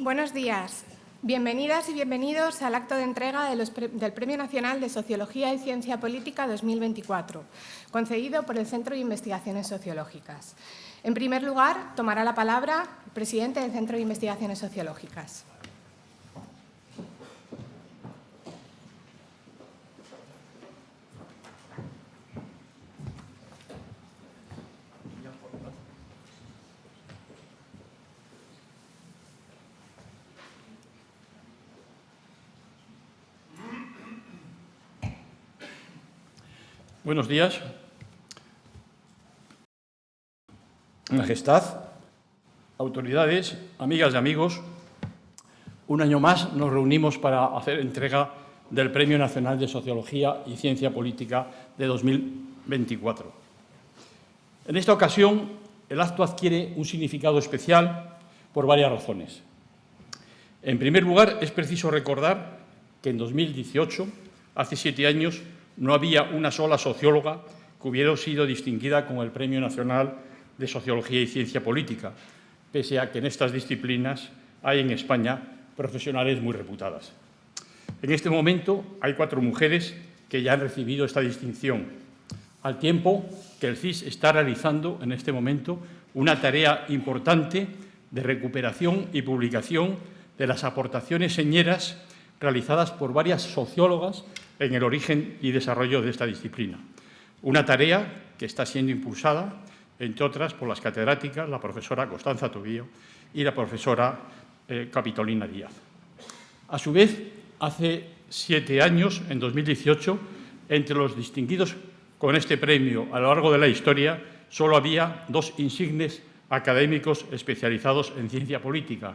Buenos días. Bienvenidas y bienvenidos al acto de entrega del Premio Nacional de Sociología y Ciencia Política 2024, concedido por el Centro de Investigaciones Sociológicas. En primer lugar, tomará la palabra el presidente del Centro de Investigaciones Sociológicas. Buenos días. Majestad, autoridades, amigas y amigos, un año más nos reunimos para hacer entrega del Premio Nacional de Sociología y Ciencia Política de 2024. En esta ocasión, el acto adquiere un significado especial por varias razones. En primer lugar, es preciso recordar que en 2018, hace 7 años, no había una sola socióloga que hubiera sido distinguida con el Premio Nacional de Sociología y Ciencia Política, pese a que en estas disciplinas hay en España profesionales muy reputadas. En este momento hay 4 mujeres que ya han recibido esta distinción, al tiempo que el CIS está realizando en este momento una tarea importante de recuperación y publicación de las aportaciones señeras realizadas por varias sociólogas en el origen y desarrollo de esta disciplina. Una tarea que está siendo impulsada, entre otras, por las catedráticas, la profesora Constanza Tobío y la profesora Capitolina Díaz. A su vez, hace 7 años, en 2018, entre los distinguidos con este premio a lo largo de la historia, solo había 2 insignes académicos especializados en ciencia política,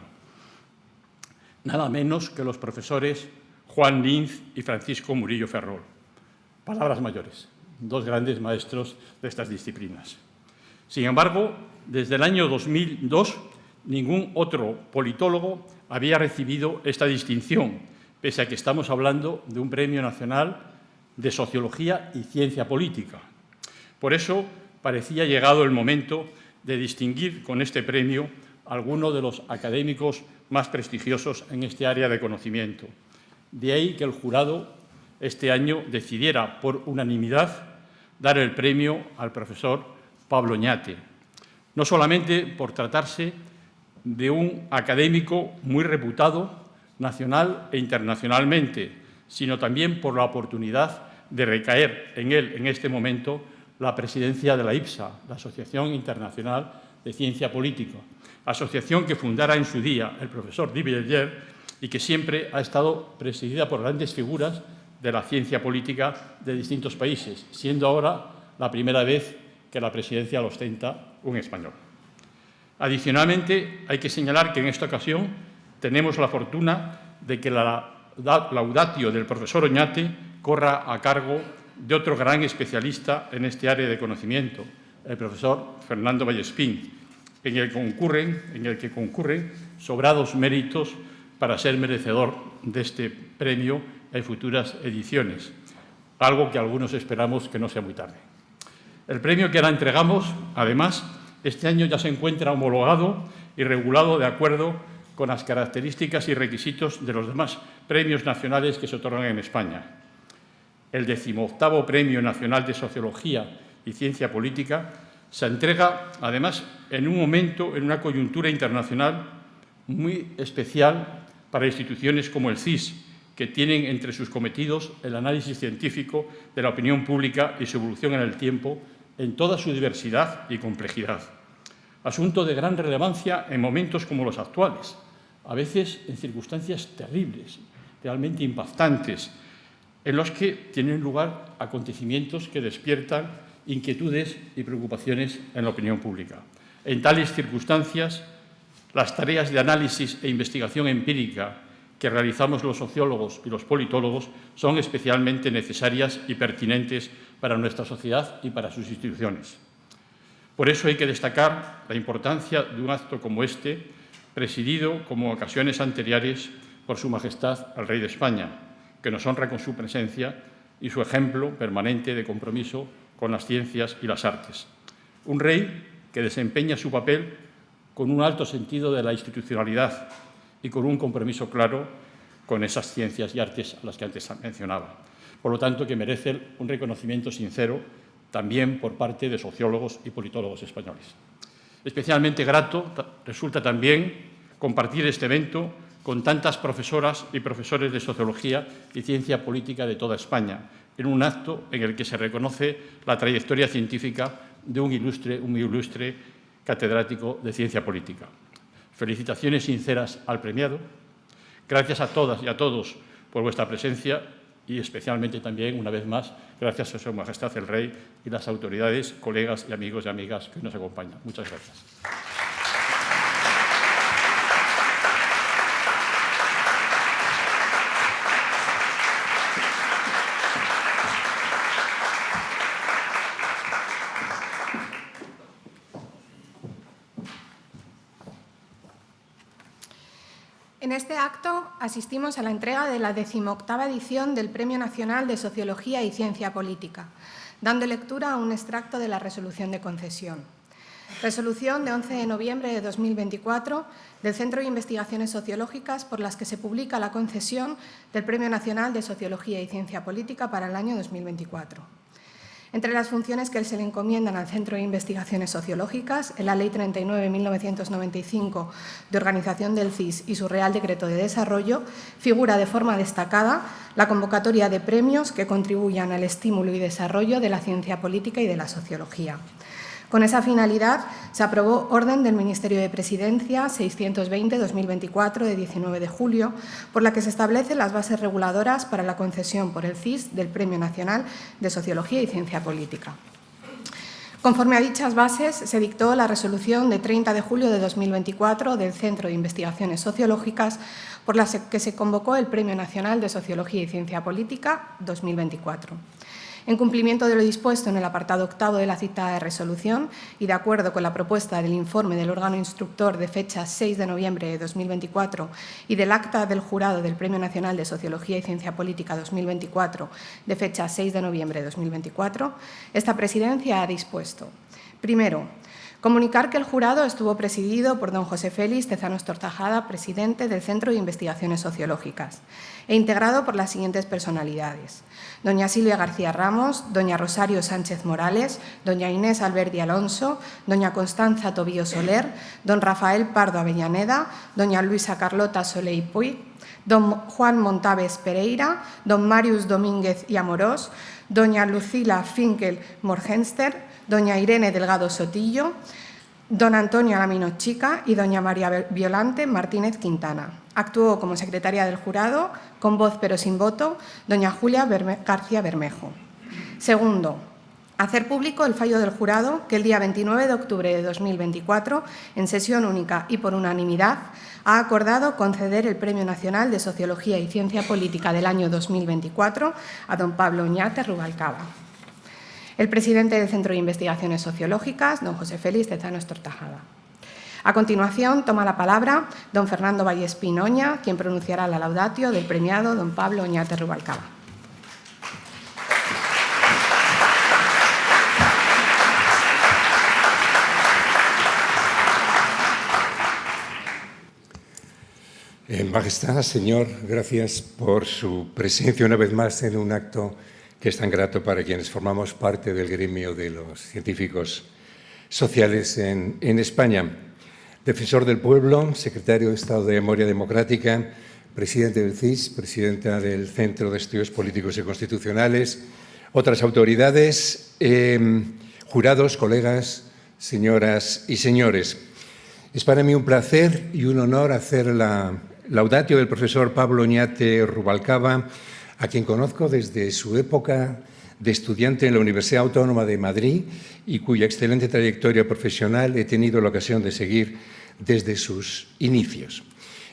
nada menos que los profesores Juan Linz y Francisco Murillo Ferrol. Palabras mayores, 2 grandes maestros de estas disciplinas. Sin embargo, desde el año 2002, ningún otro politólogo había recibido esta distinción, pese a que estamos hablando de un Premio Nacional de Sociología y Ciencia Política. Por eso, parecía llegado el momento de distinguir con este premio a alguno de los académicos más prestigiosos en este área de conocimiento. De ahí que el jurado este año decidiera por unanimidad dar el premio al profesor Pablo Oñate, no solamente por tratarse de un académico muy reputado nacional e internacionalmente, sino también por la oportunidad de recaer en él en este momento la presidencia de la IPSA, la Asociación Internacional de Ciencia Política, asociación que fundara en su día el profesor Duvivier y que siempre ha estado presidida por grandes figuras de la ciencia política de distintos países, siendo ahora la primera vez que la presidencia la ostenta un español. Adicionalmente, hay que señalar que en esta ocasión tenemos la fortuna de que la laudatio del profesor Oñate corra a cargo de otro gran especialista en este área de conocimiento, el profesor Fernando Vallespín, en el que concurren sobrados méritos para ser merecedor de este premio en futuras ediciones, algo que algunos esperamos que no sea muy tarde. El premio que ahora entregamos, además, este año ya se encuentra homologado y regulado de acuerdo con las características y requisitos de los demás premios nacionales que se otorgan en España. El 18º Premio Nacional de Sociología y Ciencia Política se entrega, además, en un momento, en una coyuntura internacional muy especial para instituciones como el CIS, que tienen entre sus cometidos el análisis científico de la opinión pública y su evolución en el tiempo en toda su diversidad y complejidad. Asunto de gran relevancia en momentos como los actuales, a veces en circunstancias terribles, realmente impactantes, en los que tienen lugar acontecimientos que despiertan inquietudes y preocupaciones en la opinión pública. En tales circunstancias, las tareas de análisis e investigación empírica que realizamos los sociólogos y los politólogos son especialmente necesarias y pertinentes para nuestra sociedad y para sus instituciones. Por eso hay que destacar la importancia de un acto como este, presidido, como ocasiones anteriores, por Su Majestad el Rey de España, que nos honra con su presencia y su ejemplo permanente de compromiso con las ciencias y las artes. Un rey que desempeña su papel con un alto sentido de la institucionalidad y con un compromiso claro con esas ciencias y artes a las que antes mencionaba. Por lo tanto, que merece un reconocimiento sincero también por parte de sociólogos y politólogos españoles. Especialmente grato resulta también compartir este evento con tantas profesoras y profesores de Sociología y Ciencia Política de toda España, en un acto en el que se reconoce la trayectoria científica de un ilustre catedrático de Ciencia Política. Felicitaciones sinceras al premiado. Gracias a todas y a todos por vuestra presencia y especialmente también, una vez más, gracias a Su Majestad el Rey y las autoridades, colegas y amigos y amigas que nos acompañan. Muchas gracias. En este acto asistimos a la entrega de la 18ª edición del Premio Nacional de Sociología y Ciencia Política, dando lectura a un extracto de la resolución de concesión. Resolución de 11 de noviembre de 2024 del Centro de Investigaciones Sociológicas por las que se publica la concesión del Premio Nacional de Sociología y Ciencia Política para el año 2024. Entre las funciones que se le encomiendan al Centro de Investigaciones Sociológicas, en la Ley 39/1995 de organización del CIS y su Real Decreto de Desarrollo, figura de forma destacada la convocatoria de premios que contribuyan al estímulo y desarrollo de la ciencia política y de la sociología. Con esa finalidad, se aprobó Orden del Ministerio de Presidencia 620/2024 de 19 de julio, por la que se establecen las bases reguladoras para la concesión por el CIS del Premio Nacional de Sociología y Ciencia Política. Conforme a dichas bases, se dictó la resolución de 30 de julio de 2024 del Centro de Investigaciones Sociológicas por la que se convocó el Premio Nacional de Sociología y Ciencia Política 2024. En cumplimiento de lo dispuesto en el apartado 8º de la citada resolución y de acuerdo con la propuesta del informe del órgano instructor de fecha 6 de noviembre de 2024 y del acta del jurado del Premio Nacional de Sociología y Ciencia Política 2024 de fecha 6 de noviembre de 2024, esta presidencia ha dispuesto: primero, comunicar que el jurado estuvo presidido por don José Félix Tezanos Tortajada, presidente del Centro de Investigaciones Sociológicas, e integrado por las siguientes personalidades: doña Silvia García Ramos, doña Rosario Sánchez Morales, doña Inés Alberdi Alonso, doña Constanza Tobío Soler, don Rafael Pardo Avellaneda, doña Luisa Carlota Soleil Puig, don Juan Montaves Pereira, don Marius Domínguez y Amorós, doña Lucila Finkel Morgenster, doña Irene Delgado Sotillo, don Antonio Alamino Chica y doña María Violante Martínez Quintana. Actuó como secretaria del jurado, con voz pero sin voto, doña Julia García Bermejo. Segundo, hacer público el fallo del jurado que el día 29 de octubre de 2024, en sesión única y por unanimidad, ha acordado conceder el Premio Nacional de Sociología y Ciencia Política del año 2024 a don Pablo Oñate Rubalcaba. El presidente del Centro de Investigaciones Sociológicas, don José Félix Tezanos Tortajada. A continuación, toma la palabra don Fernando Vallespín Oña, quien pronunciará la laudatio del premiado don Pablo Oñate Rubalcaba. Majestad, señor, gracias por su presencia una vez más en un acto que es tan grato para quienes formamos parte del gremio de los científicos sociales en España. Defensor del pueblo, secretario de Estado de Memoria Democrática, presidente del CIS, presidenta del Centro de Estudios Políticos y Constitucionales, otras autoridades, jurados, colegas, señoras y señores. Es para mí un placer y un honor hacer la laudatio del profesor Pablo Oñate Rubalcaba, a quien conozco desde su época de estudiante en la Universidad Autónoma de Madrid y cuya excelente trayectoria profesional he tenido la ocasión de seguir desde sus inicios.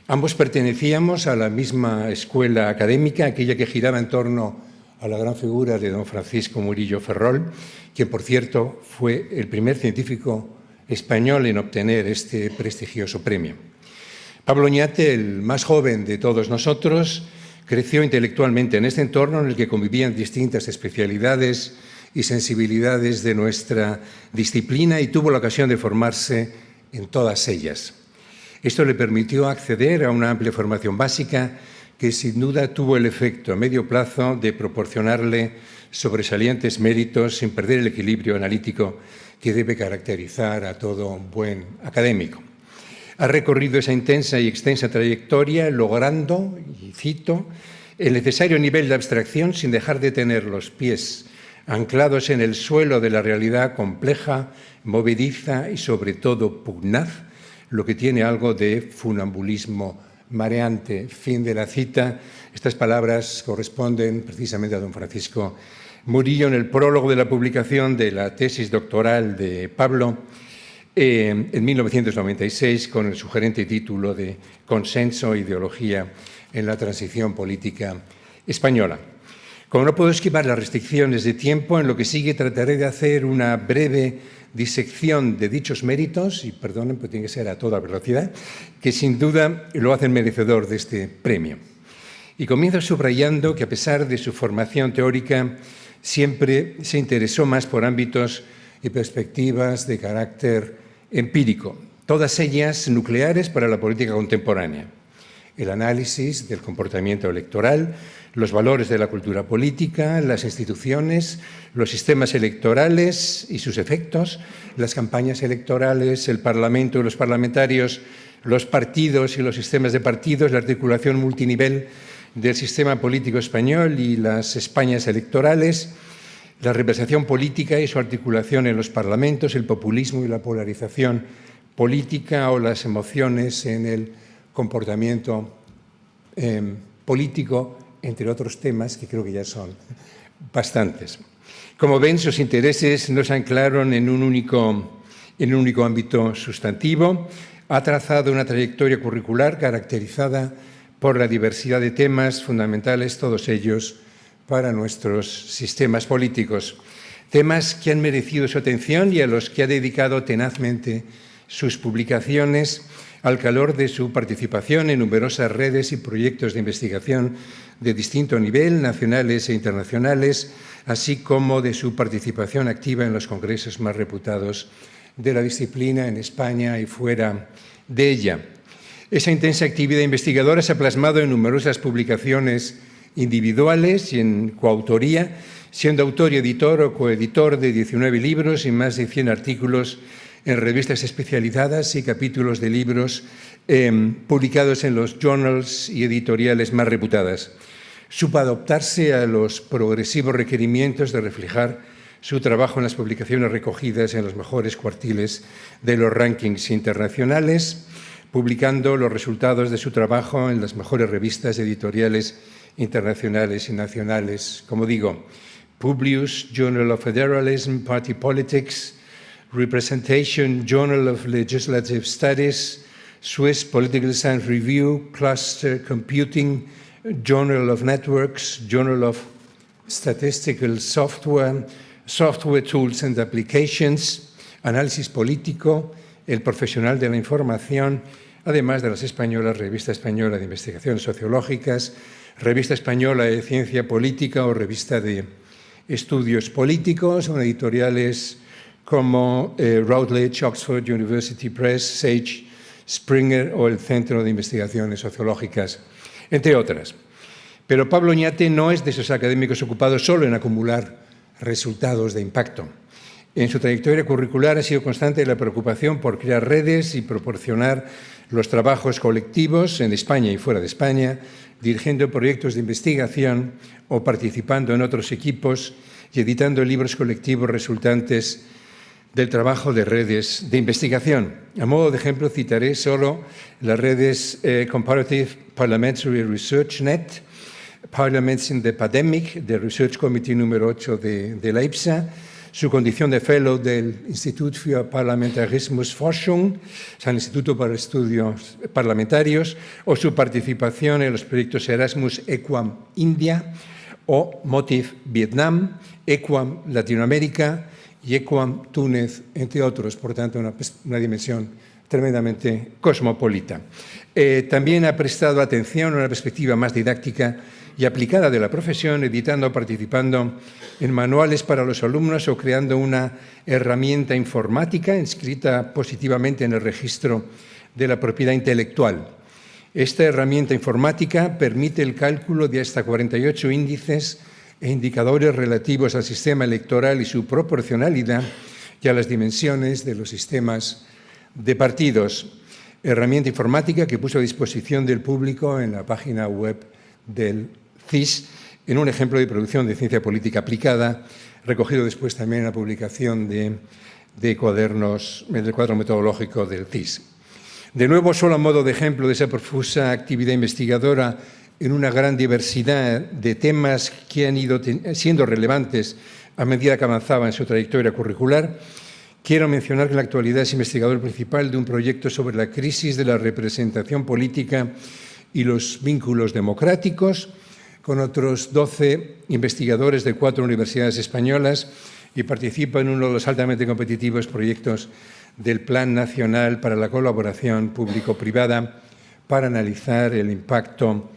Ambos pertenecíamos a la misma escuela académica, aquella que giraba en torno a la gran figura de don Francisco Murillo Ferrol, quien, por cierto, fue el primer científico español en obtener este prestigioso premio. Pablo Oñate, el más joven de todos nosotros, creció intelectualmente en este entorno en el que convivían distintas especialidades y sensibilidades de nuestra disciplina y tuvo la ocasión de formarse en todas ellas. Esto le permitió acceder a una amplia formación básica que sin duda tuvo el efecto a medio plazo de proporcionarle sobresalientes méritos sin perder el equilibrio analítico que debe caracterizar a todo buen académico. Ha recorrido esa intensa y extensa trayectoria logrando, y cito, el necesario nivel de abstracción sin dejar de tener los pies anclados en el suelo de la realidad compleja, movediza y sobre todo pugnaz, lo que tiene algo de funambulismo mareante. Fin de la cita. Estas palabras corresponden precisamente a don Francisco Murillo en el prólogo de la publicación de la tesis doctoral de Pablo en 1996 con el sugerente título de Consenso e ideología en la transición política española. Como no puedo esquivar las restricciones de tiempo, en lo que sigue trataré de hacer una breve disección de dichos méritos, y perdonen, pero tiene que ser a toda velocidad, que sin duda lo hacen merecedor de este premio. Y comienzo subrayando que a pesar de su formación teórica, siempre se interesó más por ámbitos y perspectivas de carácter empírico, todas ellas nucleares para la política contemporánea. El análisis del comportamiento electoral, los valores de la cultura política, las instituciones, los sistemas electorales y sus efectos, las campañas electorales, el Parlamento y los parlamentarios, los partidos y los sistemas de partidos, la articulación multinivel del sistema político español y las Españas electorales, la representación política y su articulación en los parlamentos, el populismo y la polarización política o las emociones en el comportamiento político, entre otros temas que creo que ya son bastantes. Como ven, sus intereses no se anclaron en un único ámbito sustantivo. Ha trazado una trayectoria curricular caracterizada por la diversidad de temas fundamentales, todos ellos para nuestros sistemas políticos. Temas que han merecido su atención y a los que ha dedicado tenazmente sus publicaciones al calor de su participación en numerosas redes y proyectos de investigación de distinto nivel, nacionales e internacionales, así como de su participación activa en los congresos más reputados de la disciplina en España y fuera de ella. Esa intensa actividad investigadora se ha plasmado en numerosas publicaciones individuales y en coautoría, siendo autor y editor o coeditor de 19 libros y más de 100 artículos en revistas especializadas y capítulos de libros publicados en los journals y editoriales más reputadas. Supo adaptarse a los progresivos requerimientos de reflejar su trabajo en las publicaciones recogidas en los mejores cuartiles de los rankings internacionales, publicando los resultados de su trabajo en las mejores revistas editoriales internacionales y nacionales. Como digo, Publius, Journal of Federalism, Party Politics, Representation, Journal of Legislative Studies, Swiss Political Science Review, Cluster Computing, Journal of Networks, Journal of Statistical Software, Software Tools and Applications, Análisis Político, El Profesional de la Información, además de las españolas, Revista Española de Investigaciones Sociológicas, Revista Española de Ciencia Política o Revista de Estudios Políticos, son editoriales como Routledge, Oxford University Press, Sage, Springer o el Centro de Investigaciones Sociológicas, entre otras. Pero Pablo Oñate no es de esos académicos ocupados solo en acumular resultados de impacto. En su trayectoria curricular ha sido constante la preocupación por crear redes y proporcionar los trabajos colectivos en España y fuera de España, dirigiendo proyectos de investigación o participando en otros equipos y editando libros colectivos resultantes del trabajo de redes de investigación. A modo de ejemplo, citaré solo las redes Comparative Parliamentary Research Net, Parliaments in the Pandemic, del Research Committee número 8 de la IPSA, su condición de Fellow del Institut für Parlamentarismusforschung, o sea, el Instituto para Estudios Parlamentarios, o su participación en los proyectos Erasmus Equam India o Motif Vietnam, Equam Latinoamérica y Equam Túnez, entre otros, por tanto, una dimensión tremendamente cosmopolita. También ha prestado atención a una perspectiva más didáctica y aplicada de la profesión, editando o participando en manuales para los alumnos o creando una herramienta informática inscrita positivamente en el registro de la propiedad intelectual. Esta herramienta informática permite el cálculo de hasta 48 índices e indicadores relativos al sistema electoral y su proporcionalidad y a las dimensiones de los sistemas de partidos. Herramienta informática que puso a disposición del público en la página web del CIS en un ejemplo de producción de ciencia política aplicada, recogido después también en la publicación de cuadernos, del cuadro metodológico del CIS. De nuevo, solo a modo de ejemplo de esa profusa actividad investigadora en una gran diversidad de temas que han ido siendo relevantes a medida que avanzaba en su trayectoria curricular, quiero mencionar que en la actualidad es investigador principal de un proyecto sobre la crisis de la representación política y los vínculos democráticos, con otros 12 investigadores de 4 universidades españolas, y participa en uno de los altamente competitivos proyectos del Plan Nacional para la Colaboración Público-Privada para analizar el impacto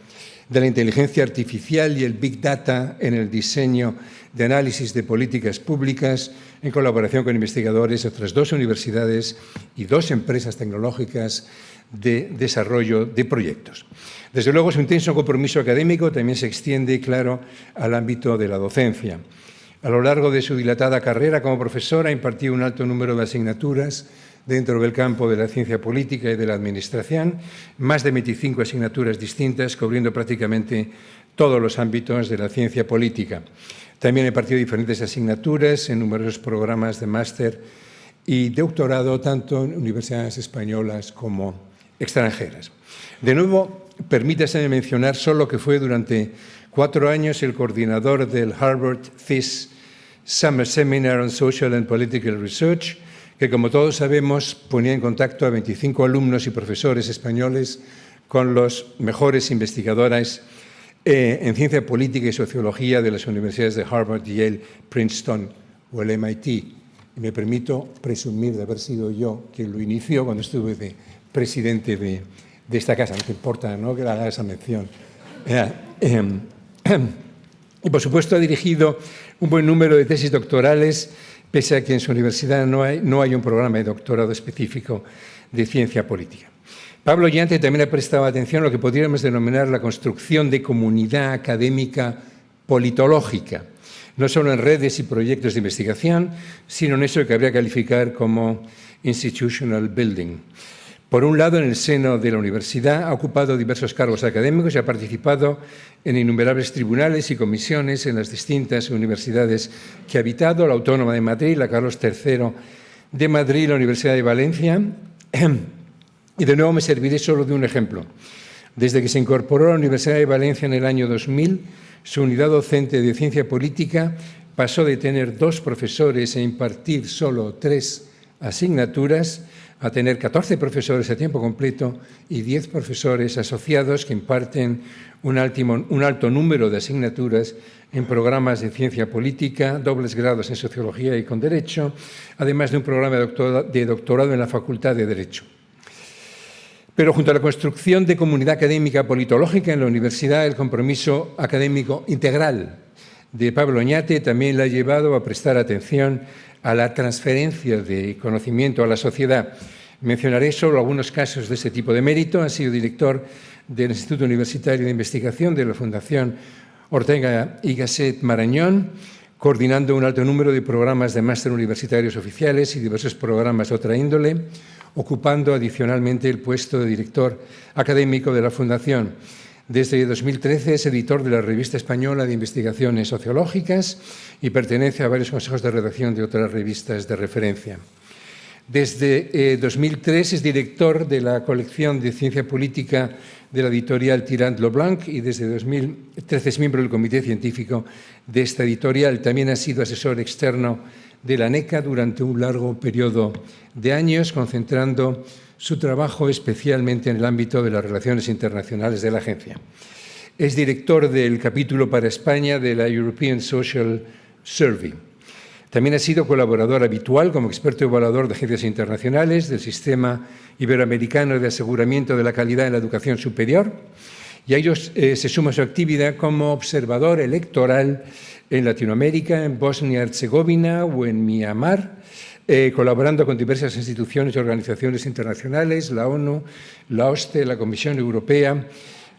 de la inteligencia artificial y el Big Data en el diseño de análisis de políticas públicas, en colaboración con investigadores de otras 2 universidades y 2 empresas tecnológicas de desarrollo de proyectos. Desde luego, su intenso compromiso académico también se extiende, claro, al ámbito de la docencia. A lo largo de su dilatada carrera como profesora, ha impartido un alto número de asignaturas dentro del campo de la ciencia política y de la administración, más de 25 asignaturas distintas, cubriendo prácticamente todos los ámbitos de la ciencia política. También ha impartido diferentes asignaturas en numerosos programas de máster y doctorado, tanto en universidades españolas como extranjeras. De nuevo, permítase mencionar solo que fue durante 4 años el coordinador del Harvard CIS Summer Seminar on Social and Political Research, que, como todos sabemos, ponía en contacto a 25 alumnos y profesores españoles con los mejores investigadores en ciencia política y sociología de las universidades de Harvard, Yale, Princeton o el MIT. Y me permito presumir de haber sido yo quien lo inició cuando estuve de presidente de esta casa. No te importa, ¿no?, que haga esa mención. Y, por supuesto, ha dirigido un buen número de tesis doctorales, pese a que en su universidad no hay un programa de doctorado específico de ciencia política. Pablo Oñate también ha prestado atención a lo que podríamos denominar la construcción de comunidad académica politológica, no solo en redes y proyectos de investigación, sino en eso que habría que calificar como institutional building. Por un lado, en el seno de la universidad ha ocupado diversos cargos académicos y ha participado en innumerables tribunales y comisiones en las distintas universidades que ha habitado, la Autónoma de Madrid, la Carlos III de Madrid, la Universidad de Valencia. Y de nuevo me serviré solo de un ejemplo. Desde que se incorporó a la Universidad de Valencia en el año 2000, su unidad docente de ciencia política pasó de tener 2 profesores e impartir solo 3 asignaturas a tener 14 profesores a tiempo completo y 10 profesores asociados que imparten un alto número de asignaturas en programas de ciencia política, dobles grados en sociología y con derecho, además de un programa de doctorado en la Facultad de Derecho. Pero junto a la construcción de comunidad académica politológica en la universidad, el compromiso académico integral de Pablo Oñate también le ha llevado a prestar atención a la transferencia de conocimiento a la sociedad. Mencionaré solo algunos casos de este tipo de mérito. Ha sido director del Instituto Universitario de Investigación de la Fundación Ortega y Gasset Marañón, coordinando un alto número de programas de máster universitarios oficiales y diversos programas de otra índole, ocupando adicionalmente el puesto de director académico de la Fundación. Desde 2013 es editor de la Revista Española de Investigaciones Sociológicas y pertenece a varios consejos de redacción de otras revistas de referencia. Desde 2003 es director de la colección de ciencia política de la editorial Tirant lo Blanc y desde 2013 es miembro del comité científico de esta editorial. También ha sido asesor externo de la ANECA durante un largo periodo de años, concentrando su trabajo especialmente en el ámbito de las relaciones internacionales de la agencia. Es director del capítulo para España de la European Social Survey. También ha sido colaborador habitual como experto evaluador de agencias internacionales del Sistema Iberoamericano de Aseguramiento de la Calidad en la Educación Superior, y a ellos se suma su actividad como observador electoral en Latinoamérica, en Bosnia y Herzegovina o en Myanmar, colaborando con diversas instituciones y organizaciones internacionales, la ONU, la OSCE, la Comisión Europea,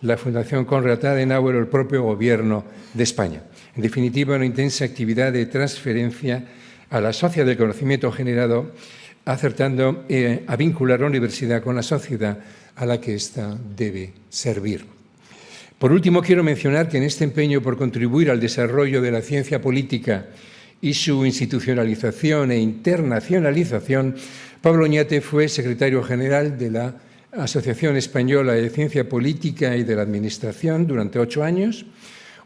la Fundación Konrad Adenauer o el propio Gobierno de España. En definitiva, una intensa actividad de transferencia a la sociedad del conocimiento generado, acertando a vincular la universidad con la sociedad a la que ésta debe servir. Por último, quiero mencionar que en este empeño por contribuir al desarrollo de la ciencia política y su institucionalización e internacionalización, Pablo Oñate fue secretario general de la Asociación Española de Ciencia Política y de la Administración durante 8 años,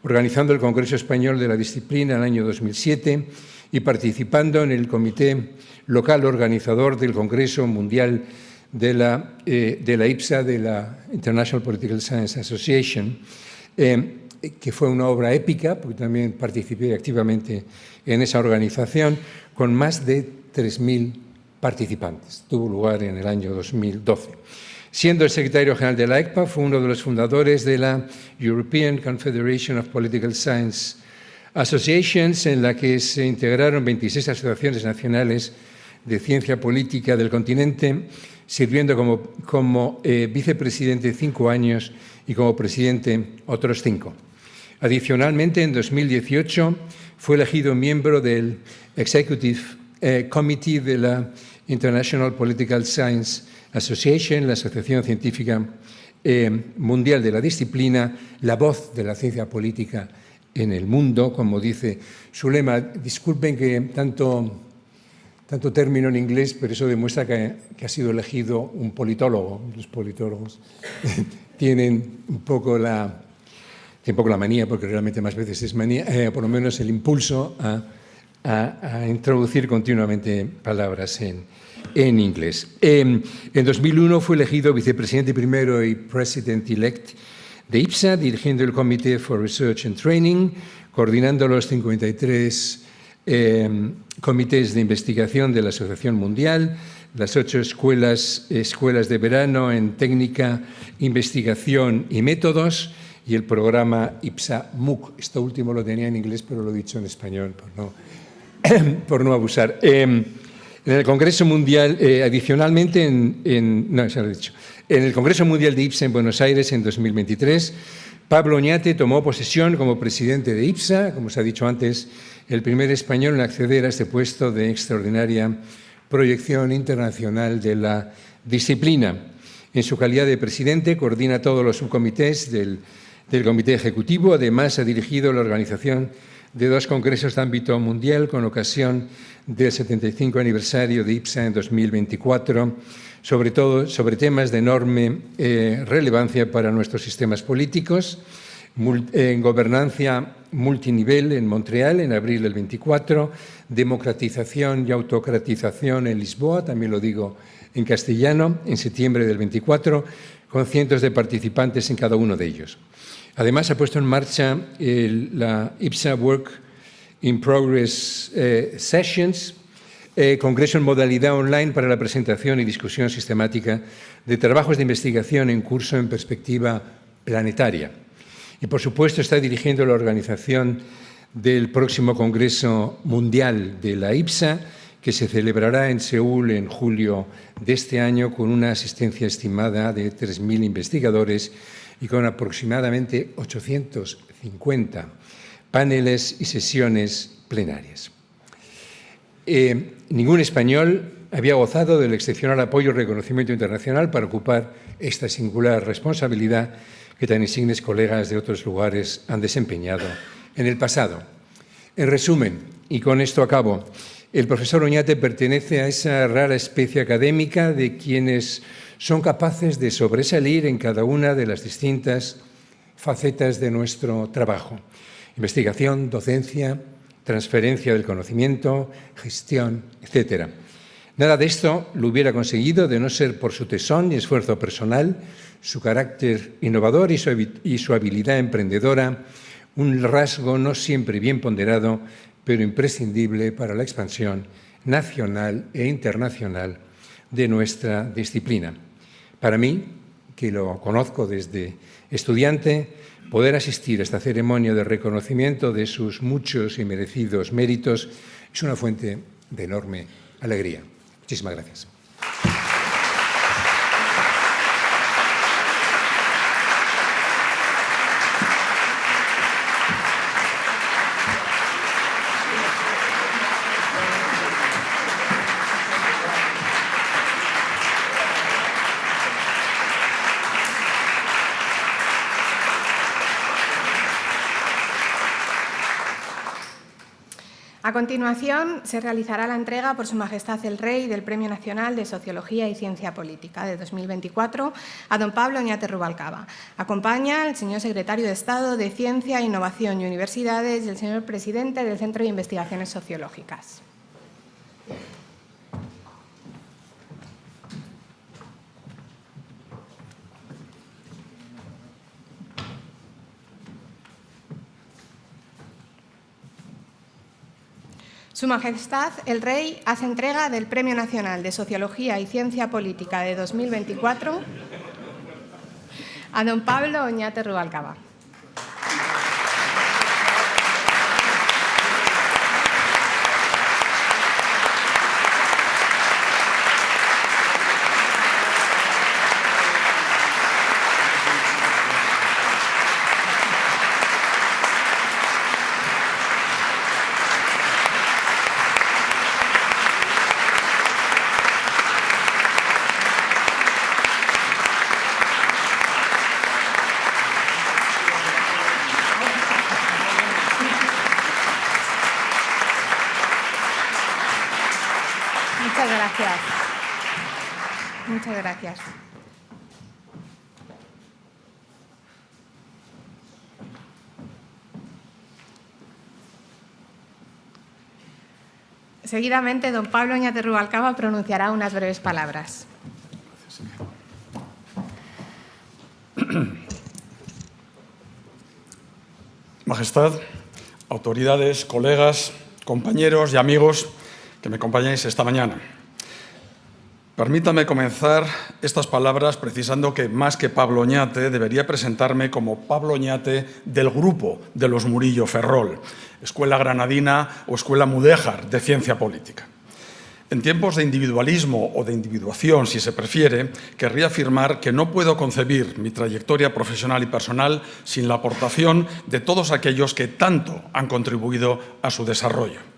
organizando el Congreso Español de la Disciplina en el año 2007 y participando en el comité local organizador del Congreso Mundial de la IPSA, de la International Political Science Association, que fue una obra épica, porque también participé activamente en esa organización, con más de 3.000 participantes. Tuvo lugar en el año 2012. Siendo el secretario general de la ECPA, fue uno de los fundadores de la European Confederation of Political Science Associations, en la que se integraron 26 asociaciones nacionales de ciencia política del continente, sirviendo como vicepresidente 5 años y como presidente otros 5. Adicionalmente, en 2018 fue elegido miembro del Executive Committee de la International Political Science Association, la Asociación Científica Mundial de la Disciplina, la voz de la ciencia política en el mundo, como dice su lema. Disculpen que tanto término en inglés, pero eso demuestra que ha sido elegido un politólogo. Los politólogos tienen un poco la manía, porque realmente más veces es manía, por lo menos el impulso a introducir continuamente palabras en inglés. En 2001 fue elegido vicepresidente primero y president-elect de IPSA, dirigiendo el Committee for Research and Training, coordinando los 53 comités de investigación de la Asociación Mundial, las 8 escuelas de verano en técnica, investigación y métodos, y el programa IPSA MOOC. Esto último lo tenía en inglés, pero lo he dicho en español por no abusar. En el Congreso Mundial, adicionalmente, en el Congreso Mundial de IPSA en Buenos Aires en 2023, Pablo Oñate tomó posesión como presidente de IPSA, como se ha dicho antes, el primer español en acceder a este puesto de extraordinaria proyección internacional de la disciplina. En su calidad de presidente, coordina todos los subcomités del Comité Ejecutivo. Además, ha dirigido la organización de 2 congresos de ámbito mundial con ocasión del 75 aniversario de IPSA en 2024, sobre temas de enorme relevancia para nuestros sistemas políticos, en gobernanza multinivel en Montreal en abril del 24, democratización y autocratización en Lisboa, también lo digo en castellano, en septiembre del 24, con cientos de participantes en cada uno de ellos. Además, ha puesto en marcha la IPSA Work in Progress Sessions, congreso en modalidad online para la presentación y discusión sistemática de trabajos de investigación en curso en perspectiva planetaria. Y, por supuesto, está dirigiendo la organización del próximo Congreso Mundial de la IPSA, que se celebrará en Seúl en julio de este año, con una asistencia estimada de 3.000 investigadores y con aproximadamente 850 paneles y sesiones plenarias. Ningún español había gozado del excepcional apoyo y reconocimiento internacional para ocupar esta singular responsabilidad que tan insignes colegas de otros lugares han desempeñado en el pasado. En resumen, y con esto acabo, el profesor Oñate pertenece a esa rara especie académica de quienes son capaces de sobresalir en cada una de las distintas facetas de nuestro trabajo: investigación, docencia, transferencia del conocimiento, gestión, etc. Nada de esto lo hubiera conseguido de no ser por su tesón y esfuerzo personal, su carácter innovador y su habilidad emprendedora, un rasgo no siempre bien ponderado, pero imprescindible para la expansión nacional e internacional de nuestra disciplina. Para mí, que lo conozco desde estudiante, poder asistir a esta ceremonia de reconocimiento de sus muchos y merecidos méritos es una fuente de enorme alegría. Muchísimas gracias. A continuación, se realizará la entrega por Su Majestad el Rey del Premio Nacional de Sociología y Ciencia Política de 2024 a don Pablo Oñate Rubalcaba. Acompaña el señor Secretario de Estado de Ciencia, Innovación y Universidades y el señor Presidente del Centro de Investigaciones Sociológicas. Su Majestad el Rey hace entrega del Premio Nacional de Sociología y Ciencia Política de 2024 a don Pablo Oñate Rubalcaba. Muchas gracias. Muchas gracias. Seguidamente, don Pablo Oñate Rubalcaba pronunciará unas breves palabras. Majestad, autoridades, colegas, compañeros y amigos que me acompañáis esta mañana. Permítame comenzar estas palabras precisando que, más que Pablo Oñate, debería presentarme como Pablo Oñate del grupo de los Murillo Ferrol, Escuela Granadina o Escuela Mudéjar de Ciencia Política. En tiempos de individualismo o de individuación, si se prefiere, querría afirmar que no puedo concebir mi trayectoria profesional y personal sin la aportación de todos aquellos que tanto han contribuido a su desarrollo.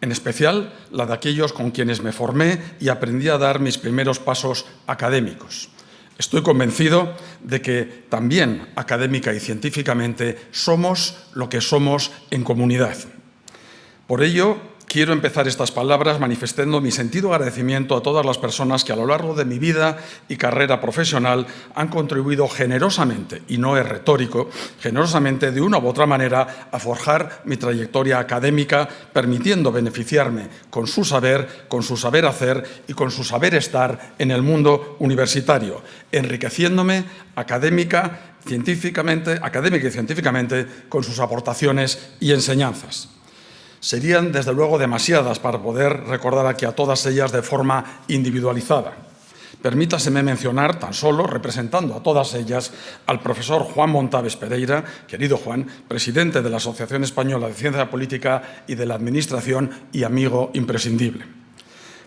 En especial la de aquellos con quienes me formé y aprendí a dar mis primeros pasos académicos. Estoy convencido de que también académica y científicamente somos lo que somos en comunidad. Por ello, quiero empezar estas palabras manifestando mi sentido agradecimiento a todas las personas que a lo largo de mi vida y carrera profesional han contribuido generosamente, y no es retórico, generosamente de una u otra manera a forjar mi trayectoria académica, permitiendo beneficiarme con su saber hacer y con su saber estar en el mundo universitario, enriqueciéndome académica y científicamente con sus aportaciones y enseñanzas. Serían, desde luego, demasiadas para poder recordar aquí a todas ellas de forma individualizada. Permítaseme mencionar, tan solo, representando a todas ellas, al profesor Juan Montaves Pereira, querido Juan, presidente de la Asociación Española de Ciencia Política y de la Administración y amigo imprescindible.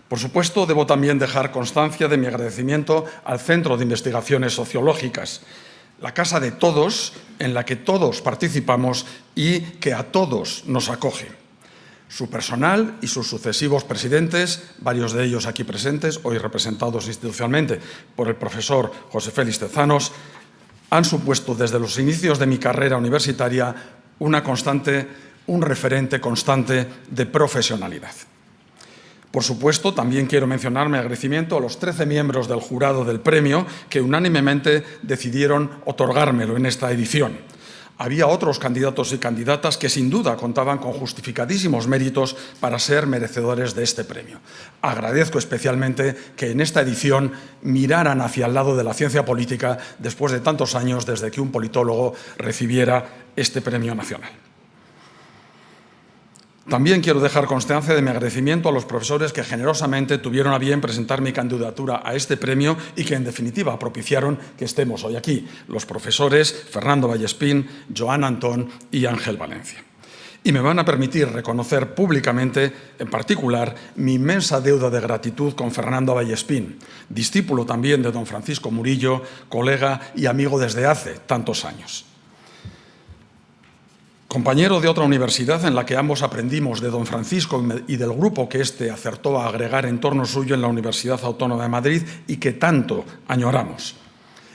Por supuesto, debo también dejar constancia de mi agradecimiento al Centro de Investigaciones Sociológicas, la casa de todos, en la que todos participamos y que a todos nos acoge. Su personal y sus sucesivos presidentes, varios de ellos aquí presentes, hoy representados institucionalmente por el profesor José Félix Tezanos, han supuesto desde los inicios de mi carrera universitaria un referente constante de profesionalidad. Por supuesto, también quiero mencionar mi agradecimiento a los 13 miembros del jurado del premio que unánimemente decidieron otorgármelo en esta edición. Había otros candidatos y candidatas que sin duda contaban con justificadísimos méritos para ser merecedores de este premio. Agradezco especialmente que en esta edición miraran hacia el lado de la ciencia política después de tantos años desde que un politólogo recibiera este premio nacional. También quiero dejar constancia de mi agradecimiento a los profesores que generosamente tuvieron a bien presentar mi candidatura a este premio y que, en definitiva, propiciaron que estemos hoy aquí, los profesores Fernando Vallespín, Joan Antón y Ángel Valencia. Y me van a permitir reconocer públicamente, en particular, mi inmensa deuda de gratitud con Fernando Vallespín, discípulo también de don Francisco Murillo, colega y amigo desde hace tantos años. Compañero de otra universidad en la que ambos aprendimos de don Francisco y del grupo que éste acertó a agregar en torno suyo en la Universidad Autónoma de Madrid y que tanto añoramos.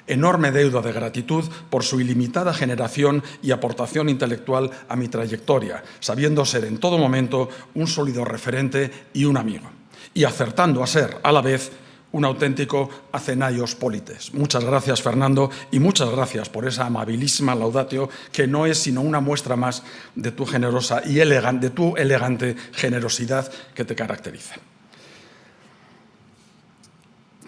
Enorme deuda de gratitud por su ilimitada generación y aportación intelectual a mi trayectoria, sabiendo ser en todo momento un sólido referente y un amigo, y acertando a ser, a la vez, un auténtico Acenaios Polites. Muchas gracias, Fernando, y muchas gracias por esa amabilísima laudatio que no es sino una muestra más de tu generosa y elegante generosidad que te caracteriza.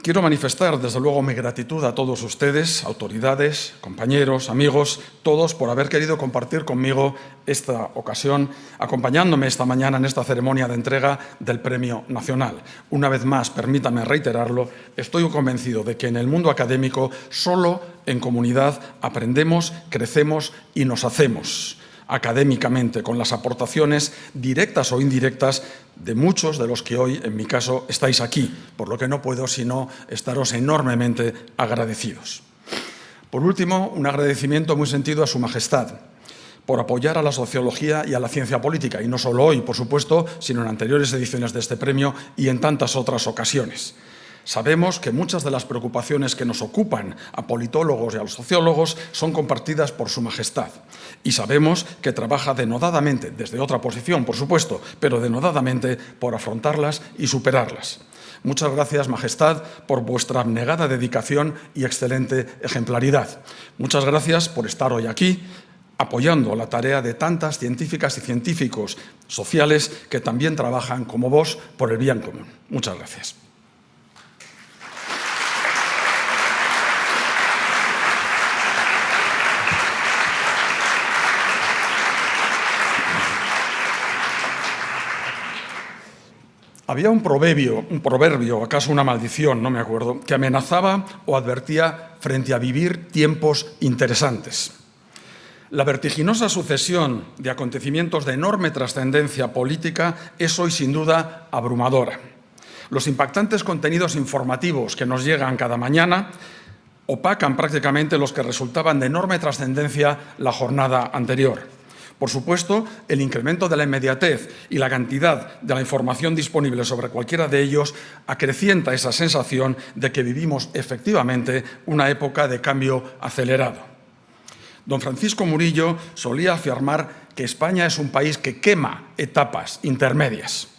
Quiero manifestar, desde luego, mi gratitud a todos ustedes, autoridades, compañeros, amigos, todos, por haber querido compartir conmigo esta ocasión, acompañándome esta mañana en esta ceremonia de entrega del Premio Nacional. Una vez más, permítame reiterarlo, estoy convencido de que en el mundo académico, solo en comunidad, aprendemos, crecemos y nos hacemos académicamente, con las aportaciones directas o indirectas de muchos de los que hoy, en mi caso, estáis aquí, por lo que no puedo sino estaros enormemente agradecidos. Por último, un agradecimiento muy sentido a Su Majestad por apoyar a la sociología y a la ciencia política, y no solo hoy, por supuesto, sino en anteriores ediciones de este premio y en tantas otras ocasiones. Sabemos que muchas de las preocupaciones que nos ocupan a politólogos y a los sociólogos son compartidas por Su Majestad. Y sabemos que trabaja denodadamente, desde otra posición, por supuesto, pero denodadamente por afrontarlas y superarlas. Muchas gracias, Majestad, por vuestra abnegada dedicación y excelente ejemplaridad. Muchas gracias por estar hoy aquí, apoyando la tarea de tantas científicas y científicos sociales que también trabajan como vos por el bien común. Muchas gracias. Había un proverbio, acaso una maldición, no me acuerdo, que amenazaba o advertía frente a vivir tiempos interesantes. La vertiginosa sucesión de acontecimientos de enorme trascendencia política es hoy sin duda abrumadora. Los impactantes contenidos informativos que nos llegan cada mañana opacan prácticamente los que resultaban de enorme trascendencia la jornada anterior. Por supuesto, el incremento de la inmediatez y la cantidad de la información disponible sobre cualquiera de ellos acrecienta esa sensación de que vivimos efectivamente una época de cambio acelerado. Don Francisco Murillo solía afirmar que España es un país que quema etapas intermedias.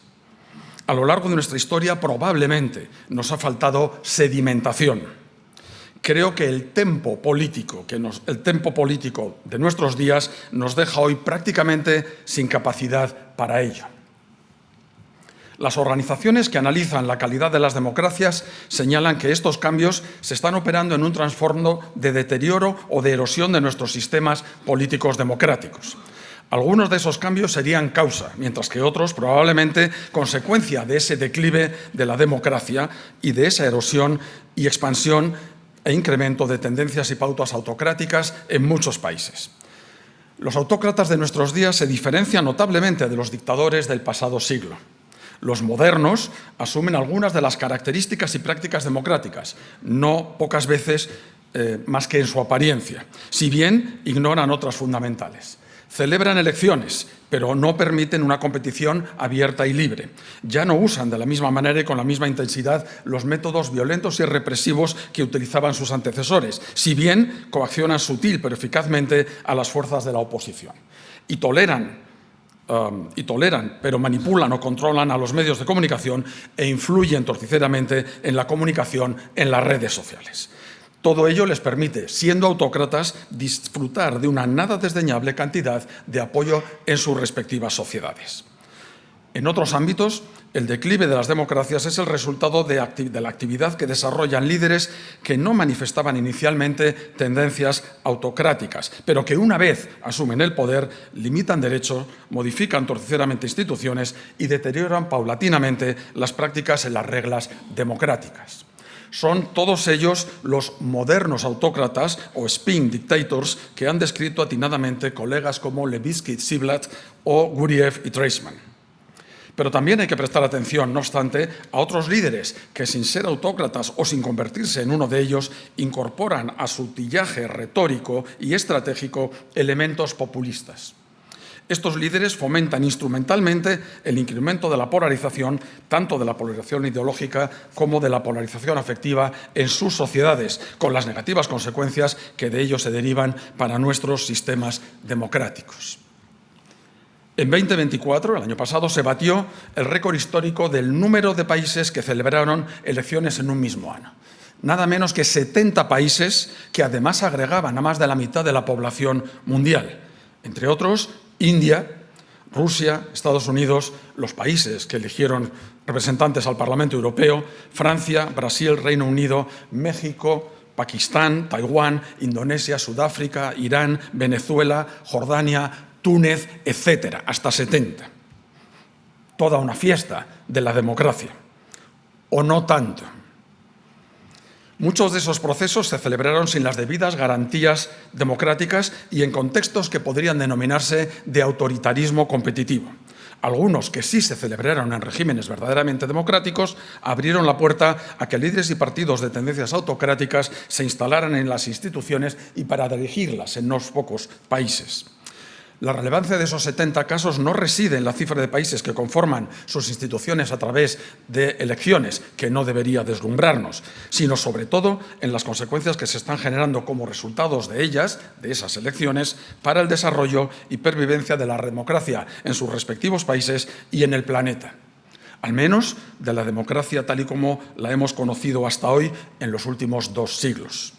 A lo largo de nuestra historia probablemente nos ha faltado sedimentación. Creo que el tempo político de nuestros días nos deja hoy prácticamente sin capacidad para ello. Las organizaciones que analizan la calidad de las democracias señalan que estos cambios se están operando en un trasfondo de deterioro o de erosión de nuestros sistemas políticos democráticos. Algunos de esos cambios serían causa, mientras que otros probablemente consecuencia de ese declive de la democracia y de esa erosión y expansión e incremento de tendencias y pautas autocráticas en muchos países. Los autócratas de nuestros días se diferencian notablemente de los dictadores del pasado siglo. Los modernos asumen algunas de las características y prácticas democráticas, no pocas veces más que en su apariencia, si bien ignoran otras fundamentales. Celebran elecciones, pero no permiten una competición abierta y libre. Ya no usan de la misma manera y con la misma intensidad los métodos violentos y represivos que utilizaban sus antecesores, si bien coaccionan sutil pero eficazmente a las fuerzas de la oposición. Y toleran, pero manipulan o controlan a los medios de comunicación e influyen torticeramente en la comunicación en las redes sociales. Todo ello les permite, siendo autócratas, disfrutar de una nada desdeñable cantidad de apoyo en sus respectivas sociedades. En otros ámbitos, el declive de las democracias es el resultado de la actividad que desarrollan líderes que no manifestaban inicialmente tendencias autocráticas, pero que una vez asumen el poder, limitan derechos, modifican torticeramente instituciones y deterioran paulatinamente las prácticas en las reglas democráticas. Son todos ellos los modernos autócratas o spin dictators que han descrito atinadamente colegas como Levitsky, Ziblatt o Guriev y Treisman. Pero también hay que prestar atención, no obstante, a otros líderes que, sin ser autócratas o sin convertirse en uno de ellos, incorporan a su tillaje retórico y estratégico elementos populistas. Estos líderes fomentan instrumentalmente el incremento de la polarización, tanto de la polarización ideológica como de la polarización afectiva en sus sociedades, con las negativas consecuencias que de ello se derivan para nuestros sistemas democráticos. En 2024, el año pasado, se batió el récord histórico del número de países que celebraron elecciones en un mismo año. Nada menos que 70 países que además agregaban a más de la mitad de la población mundial. Entre otros, India, Rusia, Estados Unidos, los países que eligieron representantes al Parlamento Europeo, Francia, Brasil, Reino Unido, México, Pakistán, Taiwán, Indonesia, Sudáfrica, Irán, Venezuela, Jordania, Túnez, etcétera, hasta 70. Toda una fiesta de la democracia. ¿O no tanto? Muchos de esos procesos se celebraron sin las debidas garantías democráticas y en contextos que podrían denominarse de autoritarismo competitivo. Algunos, que sí se celebraron en regímenes verdaderamente democráticos, abrieron la puerta a que líderes y partidos de tendencias autocráticas se instalaran en las instituciones y para dirigirlas en unos pocos países. La relevancia de esos 70 casos no reside en la cifra de países que conforman sus instituciones a través de elecciones, que no debería deslumbrarnos, sino sobre todo en las consecuencias que se están generando como resultados de ellas, de esas elecciones, para el desarrollo y pervivencia de la democracia en sus respectivos países y en el planeta. Al menos de la democracia tal y como la hemos conocido hasta hoy en los últimos 2 siglos.